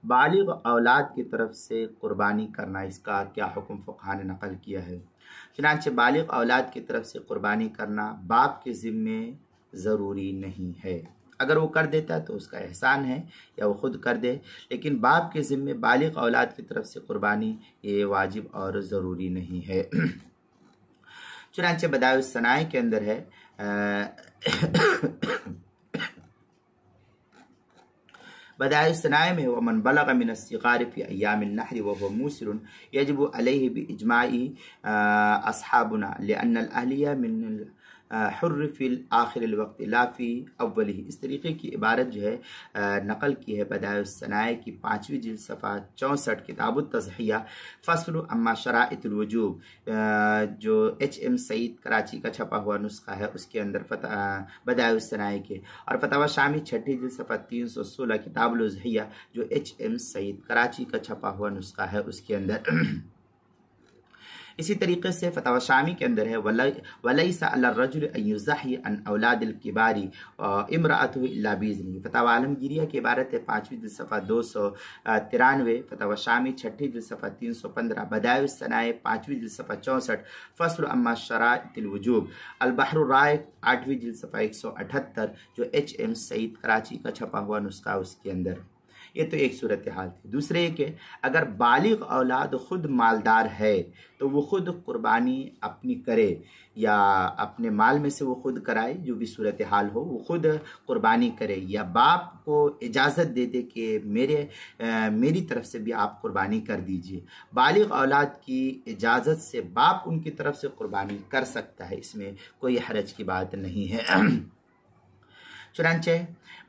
بالغ اولاد کی طرف سے قربانی کرنا، اس کا کیا حکم فقہا نے نقل کیا ہے؟ چنانچہ بالغ اولاد کی طرف سے قربانی کرنا باپ کے ذمے ضروری نہیں ہے، اگر وہ کر دیتا ہے تو اس کا احسان ہے یا وہ خود کر دے، لیکن باپ کے ذمے بالغ اولاد کی طرف سے قربانی یہ واجب اور ضروری نہیں ہے۔ چنانچہ بدائع الصنائع کے اندر ہے بدائع الصنائع میں ومن بلغ من الصغار فی ایام النحر وهو موسر یجب علیہ باجماع اصحابنا لان الاہلیہ من حر فی آخر الوقت لا فی اولی۔ اس طریقے کی عبارت جو ہے نقل کی ہے بدائع الصنائع کی 5ویں جلد صفحہ 64 کتاب التضحیہ فصل اما شرائط الوجوب، جو HM سعید کراچی کا چھپا ہوا نسخہ ہے، اس کے اندر بدائع الصنائع کے، اور فتاوی شامی 6 جلد صفحہ 316 کتاب الضحیہ جو HM سعید کراچی کا چھپا ہوا نسخہ ہے، اس کے اندر اسی طریقے سے فتاوی شامی کے اندر ہے وَلَيْسَ عَلَى الرَّجُلِ أَن يُزَحِّيَ عَنْ أَوْلَادِ الْكِبَارِ امرأته إِلَّا بِإِذْنِهِ۔ فتاوی عالمگیریہ کی عبارت ہے 5ویں جلد صفحہ 293، فتاوی شامی 6 جلد صفحہ 315، بدائع الصنائع 5ویں جلد صفحہ 64، فصل اما شرائط الوجوب، البحر الرائق 8ویں جلد صفحہ 178 جو HM سعید کراچی کا چھپا ہوا نسخہ اس کے اندر۔ یہ تو ایک صورتحال تھی۔ دوسرے یہ کہ اگر بالغ اولاد خود مالدار ہے تو وہ خود قربانی اپنی کرے یا اپنے مال میں سے وہ خود کرائے، جو بھی صورتحال ہو وہ خود قربانی کرے، یا باپ کو اجازت دے دے کہ میری طرف سے بھی آپ قربانی کر دیجئے۔ بالغ اولاد کی اجازت سے باپ ان کی طرف سے قربانی کر سکتا ہے، اس میں کوئی حرج کی بات نہیں ہے۔ چنانچہ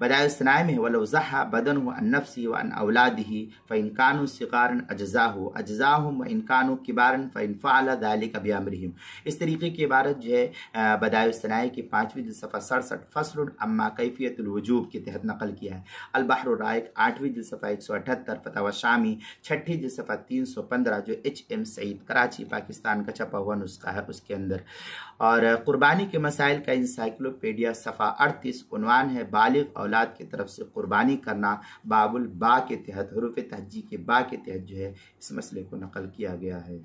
بدائع الصنائع میں وَلَوْ ضَحَّى بَدَنُهُ عَنْ نَفْسِهِ وَعَنْ أَوْلَادِهِ فَإِنْ كَانُوا صِغَارًا أَجْزَاهُمْ وَإِنْ كَانُوا كِبَارًا فَإِنْ فَعَلَ ذَلِكَ بِأَمْرِهِمْ۔ اس طریقے کی عبارت جو ہے بدائع الصنائع کی 5ویں جلد صفحہ 67 فصل اما کیفیت الوجوب کے تحت نقل کیا ہے۔ البحر الرائق 8ویں جلد صفحہ 178، فتاوی شامی 6 جلد صفحہ 315 جو HM سعید کراچی پاکستان کا چھپا ہوا نسخہ ہے اس کے اندر۔ اور قربانی کے مسائل کا انسائکلوپیڈیا صفحہ 38 عنوان ہے بالغ اولاد کی طرف سے قربانی کرنا، باب البا کے تحت، حروف تہجی کے با کے تحت جو ہے اس مسئلے کو نقل کیا گیا ہے۔